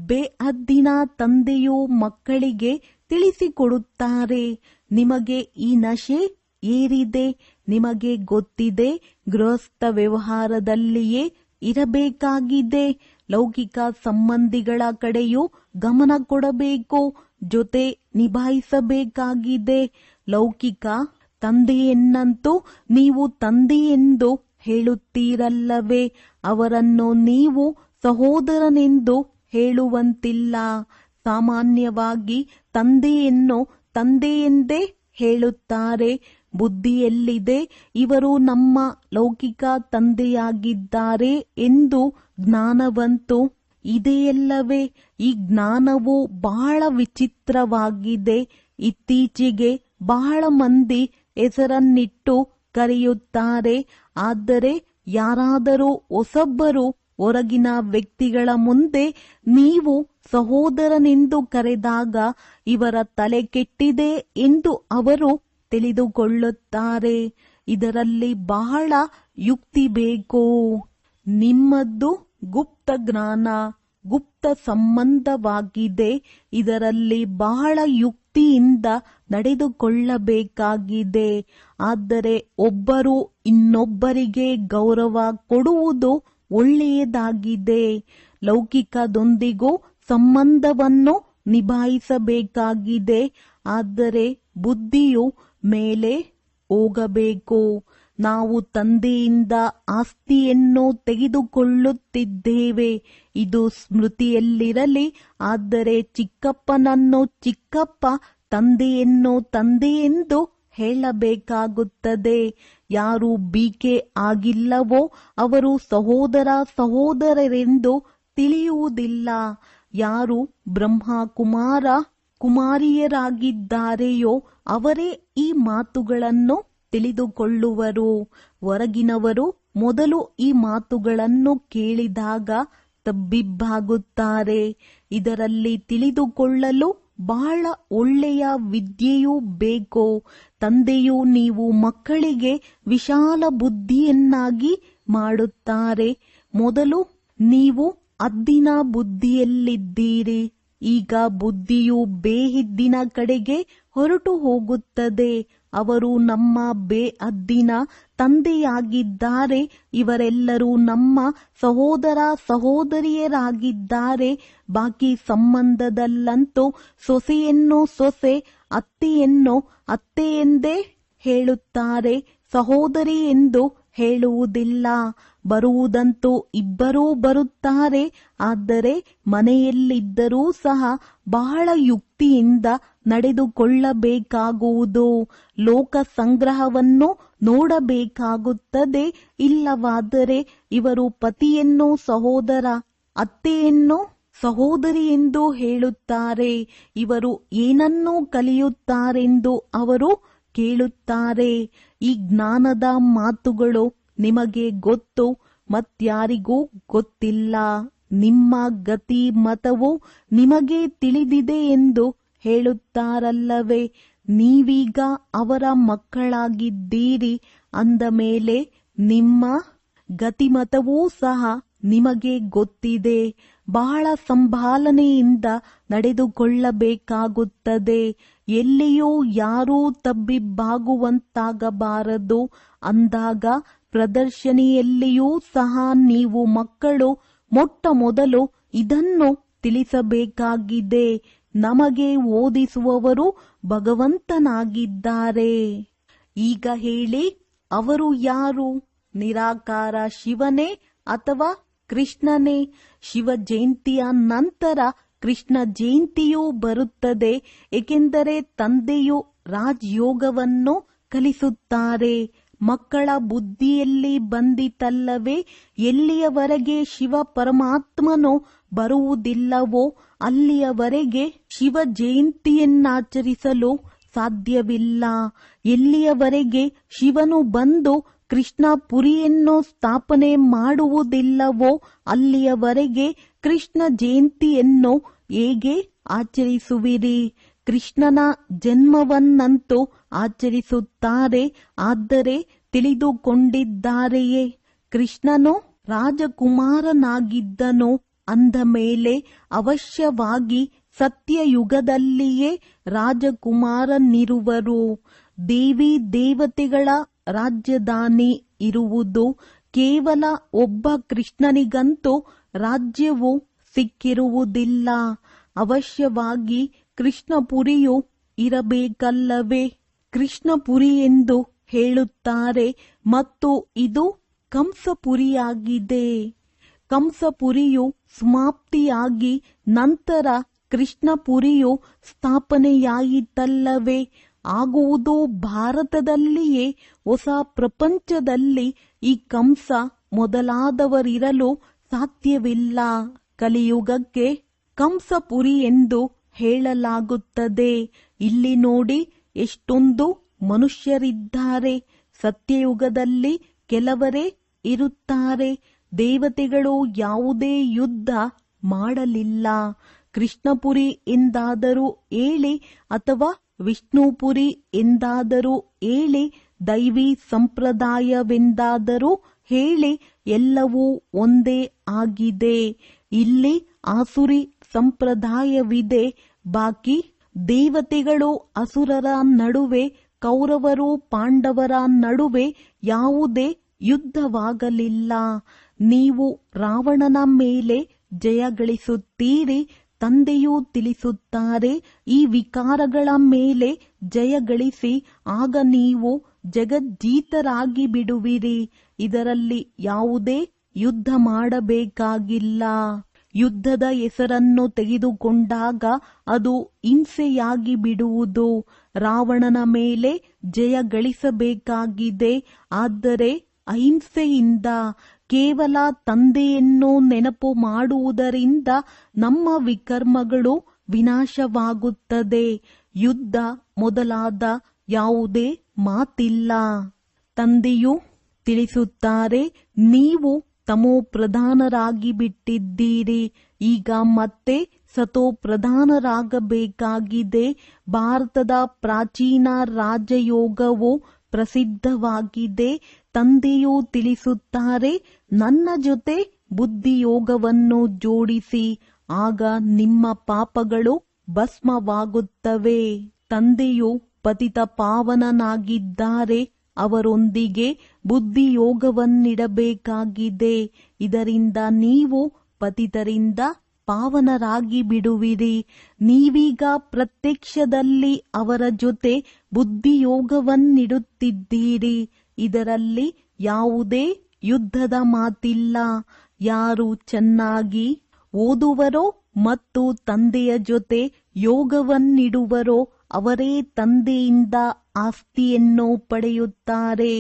S1: ಬೇಹದ್ದಿನ ತಂದೆಯು ಮಕ್ಕಳಿಗೆ ತಿಳಿಸಿಕೊಡುತ್ತಾರೆ, ನಿಮಗೆ ಈ ನಶೆ ಏರಿದೆ. ನಿಮಗೆ ಗೊತ್ತಿದೆ, ಗೃಹಸ್ಥ ವ್ಯವಹಾರದಲ್ಲಿಯೇ ಇರಬೇಕಾಗಿದೆ. ಲೌಕಿಕ ಸಂಬಂಧಿಗಳ ಕಡೆಯೂ ಗಮನ ಕೊಡಬೇಕು. ಜೊತೆ ನಿಭಾಯಿಸಬೇಕಾಗಿದೆ. ಲೌಕಿಕ ತಂದೆಯನ್ನಂತೂ ನೀವು ತಂದೆಯೆಂದು ಹೇಳುತ್ತೀರಲ್ಲವೇ? ಅವರನ್ನು ನೀವು ಸಹೋದರನೆಂದು ಹೇಳುವಂತಿಲ್ಲ. ಸಾಮಾನ್ಯವಾಗಿ ತಂದೆಯನ್ನು ತಂದೆಯೆಂದೇ ಹೇಳುತ್ತಾರೆ. ಬುದ್ಧಿಯಲ್ಲಿದೆ, ಇವರು ನಮ್ಮ ಲೌಕಿಕ ತಂದೆಯಾಗಿದ್ದಾರೆ ಎಂದು ಜ್ಞಾನವಂತೂ ಇದೆಯಲ್ಲವೇ? ಈ ಜ್ಞಾನವು ಬಹಳ ವಿಚಿತ್ರವಾಗಿದೆ. ಇತ್ತೀಚೆಗೆ ಬಹಳ ಮಂದಿ ಹೆಸರನ್ನಿಟ್ಟು ಕರೆಯುತ್ತಾರೆ. ಆದರೆ ಯಾರಾದರೂ ಹೊಸಬ್ಬರು ಹೊರಗಿನ ವ್ಯಕ್ತಿಗಳ ಮುಂದೆ ನೀವು ಸಹೋದರನೆಂದು ಕರೆದಾಗ ಇವರ ತಲೆ ಕೆಟ್ಟಿದೆ ಎಂದು ಅವರು ತಿಳಿದುಕೊಳ್ಳುತ್ತಾರೆ. ಇದರಲ್ಲಿ ಬಹಳ ಯುಕ್ತಿ ಬೇಕು. ನಿಮ್ಮದ್ದು ಗುಪ್ತ ಜ್ಞಾನ, ಗುಪ್ತ ಸಂಬಂಧವಾಗಿದೆ. ಇದರಲ್ಲಿ ಬಹಳ ಯುಕ್ತಿಯಿಂದ ನಡೆದುಕೊಳ್ಳಬೇಕಾಗಿದೆ. ಆದರೆ ಒಬ್ಬರು ಇನ್ನೊಬ್ಬರಿಗೆ ಗೌರವ ಕೊಡುವುದು ಒಳ್ಳೆಯದಾಗಿದೆ. ಲೌಕಿಕದೊಂದಿಗೂ ಸಂಬಂಧವನ್ನು ನಿಭಾಯಿಸಬೇಕಾಗಿದೆ. ಆದರೆ ಬುದ್ಧಿಯು ಮೇಲೆ ಹೋಗಬೇಕು. ನಾವು ತಂದೆಯಿಂದ ಆಸ್ತಿಯನ್ನು ತೆಗೆದುಕೊಳ್ಳುತ್ತಿದ್ದೇವೆ, ಇದು ಸ್ಮೃತಿಯಲ್ಲಿರಲಿ. ಆದರೆ ಚಿಕ್ಕಪ್ಪನನ್ನು ಚಿಕ್ಕಪ್ಪ, ತಂದೆಯನ್ನು ತಂದೆಯೆಂದು ಹೇಳಬೇಕಾಗುತ್ತದೆ. ಯಾರು ಬಿಕೆ ಆಗಿಲ್ಲವೋ ಅವರು ಸಹೋದರ ಸಹೋದರರೆಂದು ತಿಳಿಯುವುದಿಲ್ಲ. ಯಾರು ಬ್ರಹ್ಮ ಕುಮಾರ ಕುಮಾರಿಯರಾಗಿದ್ದಾರೆಯೋ ಅವರೇ ಈ ಮಾತುಗಳನ್ನು ತಿಳಿದುಕೊಳ್ಳುವರು. ಹೊರಗಿನವರು ಮೊದಲು ಈ ಮಾತುಗಳನ್ನು ಕೇಳಿದಾಗ ತಬ್ಬಿಬ್ಬಾಗುತ್ತಾರೆ. ಇದರಲ್ಲಿ ತಿಳಿದುಕೊಳ್ಳಲು ಬಹಳ ಒಳ್ಳೆಯ ವಿದ್ಯೆಯೂ ಬೇಕು. ತಂದೆಯು ನೀವು ಮಕ್ಕಳಿಗೆ ವಿಶಾಲ ಬುದ್ಧಿಯನ್ನಾಗಿ ಮಾಡುತ್ತಾರೆ. ಮೊದಲು ನೀವು ಹದ್ದಿನ ಬುದ್ಧಿಯಲ್ಲಿದ್ದೀರಿ. ಈಗ ಬುದ್ಧಿಯು ಬೇಹದ್ದಿನ ಕಡೆಗೆ ಹೊರಟು ಹೋಗುತ್ತದೆ. ಅವರು ನಮ್ಮ ಬೇಹದ್ದಿನ ತಂದೆಯಾಗಿದ್ದಾರೆ. ಇವರೆಲ್ಲರೂ ನಮ್ಮ ಸಹೋದರ ಸಹೋದರಿಯರಾಗಿದ್ದಾರೆ. ಬಾಕಿ ಸಂಬಂಧದಲ್ಲಂತೂ ಸೊಸೆಯನ್ನು ಸೊಸೆ, ಅತ್ತೆಯನ್ನು ಅತ್ತೆ ಎಂದೇ ಹೇಳುತ್ತಾರೆ, ಸಹೋದರಿ ಎಂದು ಹೇಳುವುದಿಲ್ಲ. ಬರುವುದಂತೂ ಇಬ್ಬರೂ ಬರುತ್ತಾರೆ. ಆದರೆ ಮನೆಯಲ್ಲಿದ್ದರೂ ಸಹ ಬಹಳ ಯುಕ್ತಿಯಿಂದ ನಡೆದುಕೊಳ್ಳಬೇಕಾಗುವುದು. ಲೋಕ ಸಂಗ್ರಹವನ್ನು ನೋಡಬೇಕಾಗುತ್ತದೆ. ಇಲ್ಲವಾದರೆ ಇವರು ಪತಿಯನ್ನು ಸಹೋದರ, ಅತ್ತೆಯನ್ನು ಸಹೋದರಿ ಎಂದು ಹೇಳುತ್ತಾರೆ. ಇವರು ಏನನ್ನು ಕಲಿಯುತ್ತಾರೆಂದು ಅವರು ಕೇಳುತ್ತಾರೆ. ಈ ಜ್ಞಾನದ ಮಾತುಗಳು ನಿಮಗೆ ಗೊತ್ತು, ಮತ್ಯಾರಿಗೂ ಗೊತ್ತಿಲ್ಲ. ನಿಮ್ಮ ಗತಿ ಮತವು ನಿಮಗೆ ತಿಳಿದಿದೆ ಎಂದು ಹೇಳುತ್ತಾರಲ್ಲವೇ. ನೀವೀಗ ಅವರ ಮಕ್ಕಳಾಗಿದ್ದೀರಿ ಅಂದ ಮೇಲೆ ನಿಮ್ಮ ಗತಿಮತವೂ ಸಹ ನಿಮಗೆ ಗೊತ್ತಿದೆ. ಬಹಳ ಸಂಭಾಲನೆಯಿಂದ ನಡೆದುಕೊಳ್ಳಬೇಕಾಗುತ್ತದೆ. ಎಲ್ಲಿಯೂ ಯಾರೂ ತಬ್ಬಿಬ್ಬಾಗುವಂತಾಗಬಾರದು. ಅಂದಾಗ ಪ್ರದರ್ಶನಿಯಲ್ಲಿಯೂ ಸಹ ನೀವು ಮಕ್ಕಳು ಮೊಟ್ಟ ಮೊದಲು ಇದನ್ನು ತಿಳಿಸಬೇಕಾಗಿದೆ. ನಮಗೆ ಓದಿಸುವವರು ಭಗವಂತನಾಗಿದ್ದಾರೆ. ಈಗ ಹೇಳಿ, ಅವರು ಯಾರು? ನಿರಾಕಾರ ಶಿವನೇ ಅಥವಾ ಕೃಷ್ಣನೇ? ಶಿವ ಜಯಂತಿಯ ನಂತರ ಕೃಷ್ಣ ಜಯಂತಿಯೂ ಬರುತ್ತದೆ. ಏಕೆಂದರೆ ತಂದೆಯು ರಾಜಯೋಗವನ್ನು ಕಲಿಸುತ್ತಾರೆ. ಮಕ್ಕಳ ಬುದ್ಧಿಯಲ್ಲಿ ಬಂದಿತಲ್ಲವೇ, ಎಲ್ಲಿಯವರೆಗೆ ಶಿವ ಪರಮಾತ್ಮನು ಬರುವುದಿಲ್ಲವೋ ಅಲ್ಲಿಯವರೆಗೆ ಶಿವ ಜಯಂತಿಯನ್ನಾಚರಿಸಲು ಸಾಧ್ಯವಿಲ್ಲ. ಎಲ್ಲಿಯವರೆಗೆ ಶಿವನು ಬಂದು ಕೃಷ್ಣ ಪುರಿಯನ್ನು ಸ್ಥಾಪನೆ ಮಾಡುವುದಿಲ್ಲವೋ ಅಲ್ಲಿಯವರೆಗೆ ಕೃಷ್ಣ ಜಯಂತಿಯನ್ನು ಹೇಗೆ ಆಚರಿಸುವಿರಿ? ಕೃಷ್ಣನ ಜನ್ಮವನ್ನಂತೂ ಆಚರಿಸುತ್ತಾರೆ. ಆದರೆ ತಿಳಿದುಕೊಂಡಿದ್ದಾರೆಯೇ? ಕೃಷ್ಣನು ರಾಜಕುಮಾರನಾಗಿದ್ದನು ಅಂದ ಮೇಲೆ ಅವಶ್ಯವಾಗಿ ಸತ್ಯಯುಗದಲ್ಲಿಯೇ ರಾಜಕುಮಾರನಿರುವರು. ದೇವಿ ದೇವತೆಗಳ ರಾಜಧಾನಿ ಇರುವುದು. ಕೇವಲ ಒಬ್ಬ ಕೃಷ್ಣನಿಗಂತೂ ರಾಜ್ಯವು ಸಿಕ್ಕಿರುವುದಿಲ್ಲ. ಅವಶ್ಯವಾಗಿ ಕೃಷ್ಣಪುರಿಯು ಇರಬೇಕಲ್ಲವೇ? ಕೃಷ್ಣಪುರಿ ಎಂದು ಹೇಳುತ್ತಾರೆ ಮತ್ತು ಇದು ಕಂಸಪುರಿಯಾಗಿದೆ. ಕಂಸಪುರಿಯು ಸಮಾಪ್ತಿಯಾಗಿ ನಂತರ ಕೃಷ್ಣಪುರಿಯು ಸ್ಥಾಪನೆಯಾಯಿತಲ್ಲವೇ? ಆಗುವುದು ಭಾರತದಲ್ಲಿಯೇ. ಹೊಸ ಪ್ರಪಂಚದಲ್ಲಿ ಈ ಕಂಸ ಮೊದಲಾದವರಿರಲು ಸಾಧ್ಯವಿಲ್ಲ. ಕಲಿಯುಗಕ್ಕೆ ಕಂಸಪುರಿ ಎಂದು ಹೇಳಲಾಗುತ್ತದೆ. ಇಲ್ಲಿ ನೋಡಿ, ಎಷ್ಟೊಂದು ಮನುಷ್ಯರಿದ್ದಾರೆ. ಸತ್ಯಯುಗದಲ್ಲಿ ಕೆಲವರೇ ಇರುತ್ತಾರೆ. ದೇವತೆಗಳು ಯಾವುದೇ ಯುದ್ಧ ಮಾಡಲಿಲ್ಲ. ಕೃಷ್ಣಪುರಿ ಎಂದಾದರೂ ಹೇಳಿ ಅಥವಾ ವಿಷ್ಣುಪುರಿ ಎಂದಾದರೂ ಹೇಳಿ, ದೈವಿ ಸಂಪ್ರದಾಯವೆಂದಾದರೂ ಹೇಳಿ, ಎಲ್ಲವೂ ಒಂದೇ ಆಗಿದೆ. ಇಲ್ಲಿ ಆಸುರಿ ಸಂಪ್ರದಾಯವಿದೆ. ಬಾಕಿ ದೇವತೆಗಳು ಅಸುರರ ನಡುವೆ, ಕೌರವರು ಪಾಂಡವರ ನಡುವೆ ಯಾವುದೇ ಯುದ್ಧವಾಗಲಿಲ್ಲ. ನೀವು ರಾವಣನ ಮೇಲೆ ಜಯಗಳಿಸುತ್ತೀರಿ. ತಂದೆಯೂ ತಿಳಿಸುತ್ತಾರೆ, ಈ ವಿಕಾರಗಳ ಮೇಲೆ ಜಯಗಳಿಸಿ, ಆಗ ನೀವು ಜಗಜ್ಜೀತರಾಗಿ ಬಿಡುವಿರಿ. ಇದರಲ್ಲಿ ಯಾವುದೇ ಯುದ್ಧ ಮಾಡಬೇಕಾಗಿಲ್ಲ. ಯುದ್ಧದ ಹೆಸರನ್ನು ತೆಗೆದುಕೊಂಡಾಗ ಅದು ಹಿಂಸೆಯಾಗಿ ಬಿಡುವುದು. ರಾವಣನ ಮೇಲೆ ಜಯ ಗಳಿಸಬೇಕಾಗಿದೆ. ಆದರೆ ಅಹಿಂಸೆಯಿಂದ, ಕೇವಲ ತಂದೆಯನ್ನು ನೆನಪು ಮಾಡುವುದರಿಂದ ನಮ್ಮ ವಿಕರ್ಮಗಳು ವಿನಾಶವಾಗುತ್ತದೆ. ಯುದ್ಧ ಮೊದಲಾದ ಯಾವುದೇ ಮಾತಿಲ್ಲ. ತಂದೆಯು ತಿಳಿಸುತ್ತಾರೆ, ನೀವು ತಮೋ ಪ್ರಧಾನರಾಗಿ ಬಿಟ್ಟಿದ್ದೀರಿ. ಈಗ ಮತ್ತೆ ಸತೋ ಪ್ರಧಾನರಾಗಬೇಕಾಗಿದೆ. ಭಾರತದ ಪ್ರಾಚೀನ ರಾಜಯೋಗವು ಪ್ರಸಿದ್ಧವಾಗಿದೆ. ತಂದೆಯು ತಿಳಿಸುತ್ತಾರೆ, ನನ್ನ ಜೊತೆ ಬುದ್ಧಿಯೋಗವನ್ನು ಜೋಡಿಸಿ, ಆಗ ನಿಮ್ಮ ಪಾಪಗಳು ಭಸ್ಮವಾಗುತ್ತವೆ. ತಂದೆಯು ಪತಿತ ಪಾವನನಾಗಿದ್ದಾರೆ. ಅವರೊಂದಿಗೆ ಬುದ್ಧಿಯೋಗವನ್ನಿಡಬೇಕಾಗಿದೆ. ಇದರಿಂದ ನೀವು ಪತಿತರಿಂದ ಪಾವನರಾಗಿ ಬಿಡುವಿರಿ. ನೀವೀಗ ಪ್ರತ್ಯಕ್ಷದಲ್ಲಿ ಅವರ ಜೊತೆ ಬುದ್ಧಿಯೋಗವನ್ನಿಡುತ್ತಿದ್ದೀರಿ. ಇದರಲ್ಲಿ ಯಾವುದೇ ಯುದ್ಧದ ಮಾತಿಲ್ಲ. ಯಾರು ಚೆನ್ನಾಗಿ ಓದುವರೋ ಮತ್ತು ತಂದೆಯ ಜೊತೆ ಯೋಗವನ್ನಿಡುವರೋ ಅವರೇ ತಂದೆಯಿಂದ ಆಸ್ತಿಯನ್ನು ಪಡೆಯುತ್ತಾರೆ.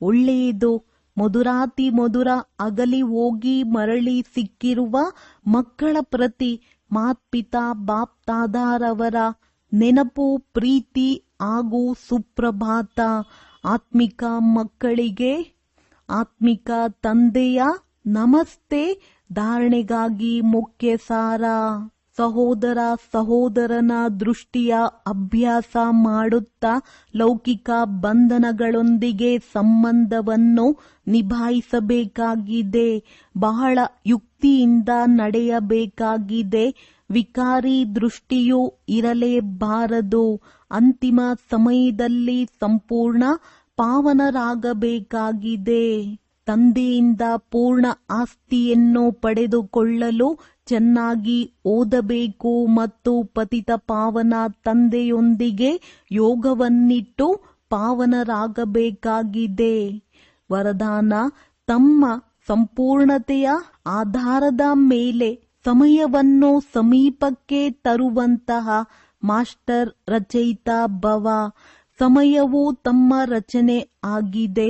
S1: ಒಳ್ಳೆಯದು. ಮಧುರಾತಿ ಮಧುರ ಅಗಲಿ ಹೋಗಿ ಮರಳಿ ಸಿಕ್ಕಿರುವ ಮಕ್ಕಳ ಪ್ರತಿ ಮಾತ್ಪಿತಾ ಬಾಪ್ತಾದಾರವರ ನೆನಪು, ಪ್ರೀತಿ ಹಾಗೂ ಸುಪ್ರಭಾತ. ಆತ್ಮಿಕ ಮಕ್ಕಳಿಗೆ ಆತ್ಮಿಕ ತಂದೆಯ ನಮಸ್ತೆ. ಧಾರಣೆಗಾಗಿ ಮುಖ್ಯ ಸಾರ: ಸಹೋದರ ಸಹೋದರನ ದೃಷ್ಟಿಯ ಅಭ್ಯಾಸ ಮಾಡುತ್ತಾ ಲೌಕಿಕ ಬಂಧನಗಳೊಂದಿಗೆ ಸಂಬಂಧವನ್ನು ನಿಭಾಯಿಸಬೇಕಾಗಿದೆ. ಬಹಳ ಯುಕ್ತಿಯಿಂದ ನಡೆಯಬೇಕಾಗಿದೆ. ವಿಕಾರಿ ದೃಷ್ಟಿಯೂ ಇರಲೇಬಾರದು. ಅಂತಿಮ ಸಮಯದಲ್ಲಿ ಸಂಪೂರ್ಣ ಪಾವನರಾಗಬೇಕಾಗಿದೆ. ತಂದೆಯಿಂದ ಪೂರ್ಣ ಆಸ್ತಿಯನ್ನು ಪಡೆದುಕೊಳ್ಳಲು ಚೆನ್ನಾಗಿ ಓದಬೇಕು ಮತ್ತು ಪತಿತ ಪಾವನ ತಂದೆಯೊಂದಿಗೆ ಯೋಗವನ್ನಿಟ್ಟು ಪಾವನರಾಗಬೇಕಾಗಿದೆ. ವರದಾನ: ತಮ್ಮ ಸಂಪೂರ್ಣತೆಯ ಆಧಾರದ ಮೇಲೆ ಸಮಯವನ್ನು ಸಮೀಪಕ್ಕೆ ತರುವಂತಹ ಮಾಸ್ಟರ್ ರಚಯಿತ ಭವ. ಸಮಯವು ತಮ್ಮ ರಚನೆ ಆಗಿದೆ.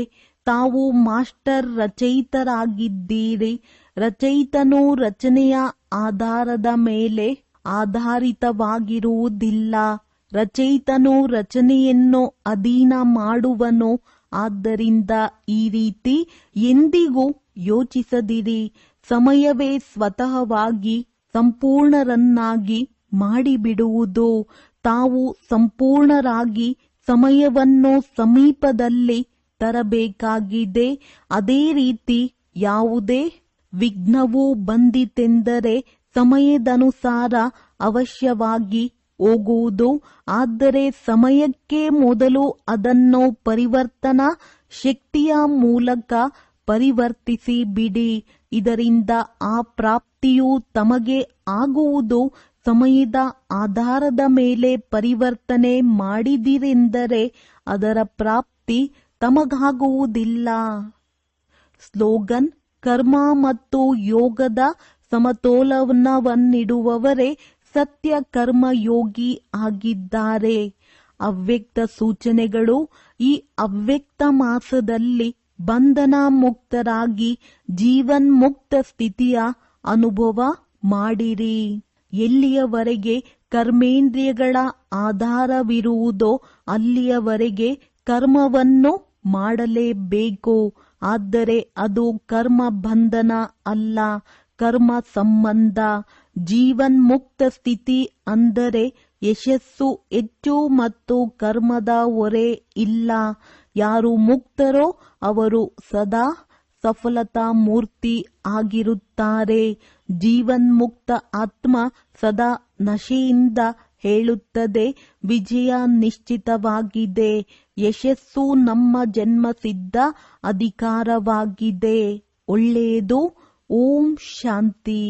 S1: ತಾವು ಮಾಸ್ಟರ್ ರಚಯಿತರಾಗಿದ್ದೀರಿ. ರಚಯಿತನು ರಚನೆಯ ಆಧಾರದ ಮೇಲೆ ಆಧಾರಿತವಾಗಿರುವುದಿಲ್ಲ. ರಚಯಿತನು ರಚನೆಯನ್ನು ಅಧೀನ ಮಾಡುವನು. ಆದ್ದರಿಂದ ಈ ರೀತಿ ಎಂದಿಗೂ ಯೋಚಿಸದಿರಿ. ಸಮಯವೇ ಸ್ವತಃವಾಗಿ ಸಂಪೂರ್ಣರನ್ನಾಗಿ ಮಾಡಿಬಿಡುವುದು. ತಾವು ಸಂಪೂರ್ಣರಾಗಿ ಸಮಯವನ್ನು ಸಮೀಪದಲ್ಲಿ ತರಬೇಕಾಗಿದೆ. ಅದೇ ರೀತಿ ಯಾವುದೇ ವಿಘ್ನವು ಬಂದಿತೆಂದರೆ ಸಮಯದನುಸಾರ ಅವಶ್ಯವಾಗಿ ಹೋಗುವುದು. ಆದರೆ ಸಮಯಕ್ಕೆ ಮೊದಲು ಅದನ್ನು ಪರಿವರ್ತನಾ ಶಕ್ತಿಯ ಮೂಲಕ ಪರಿವರ್ತಿಸಿ ಬಿಡಿ. ಇದರಿಂದ ಆ ಪ್ರಾಪ್ತಿಯು ತಮಗೆ ಆಗುವುದು. ಸಮಯದ ಆಧಾರದ ಮೇಲೆ ಪರಿವರ್ತನೆ ಮಾಡಿದಿರೆಂದರೆ ಅದರ ಪ್ರಾಪ್ತಿ ತಮಗಾಗುವುದಿಲ್ಲ. ಸ್ಲೋಗನ್: ಕರ್ಮ ಮತ್ತು ಯೋಗದ ಸಮತೋಲನವನ್ನಿಡುವವರೇ ಸತ್ಯ ಕರ್ಮಯೋಗಿ ಆಗಿದ್ದಾರೆ. ಅವ್ಯಕ್ತ ಸೂಚನೆಗಳು: ಈ ಅವ್ಯಕ್ತ ಮಾಸದಲ್ಲಿ ಬಂಧನ ಮುಕ್ತರಾಗಿ ಜೀವನ್ಮುಕ್ತ ಸ್ಥಿತಿಯ ಅನುಭವ ಮಾಡಿರಿ. ಎಲ್ಲಿಯವರೆಗೆ ಕರ್ಮೇಂದ್ರಿಯಗಳ ಆಧಾರವಿರುವುದೋ ಅಲ್ಲಿಯವರೆಗೆ ಕರ್ಮವನ್ನು ಮಾಡಲೇಬೇಕು. ಆದರೆ ಅದು ಕರ್ಮ ಬಂಧನ ಅಲ್ಲ, ಕರ್ಮ ಸಂಬಂಧ. ಜೀವನ್ಮುಕ್ತ ಸ್ಥಿತಿ ಅಂದರೆ ಯಶಸ್ಸು ಹೆಚ್ಚು ಮತ್ತು ಕರ್ಮದ ಹೊರೆ ಇಲ್ಲ. ಯಾರು ಮುಕ್ತರೋ ಅವರು ಸದಾ ಸಫಲತಾ ಮೂರ್ತಿ ಆಗಿರುತ್ತಾರೆ. ಜೀವನ್ಮುಕ್ತ ಆತ್ಮ ಸದಾ ನಶೆಯಿಂದ ಹೇಳುತ್ತದೆ, ವಿಜಯ ನಿಶ್ಚಿತವಾಗಿದೆ. ಯಶಸ್ಸು ನಮ್ಮ ಜನ್ಮಸಿದ್ಧ ಅಧಿಕಾರವಾಗಿದೆ. ಒಳ್ಳೆಯದು. ಓಂ ಶಾಂತಿ.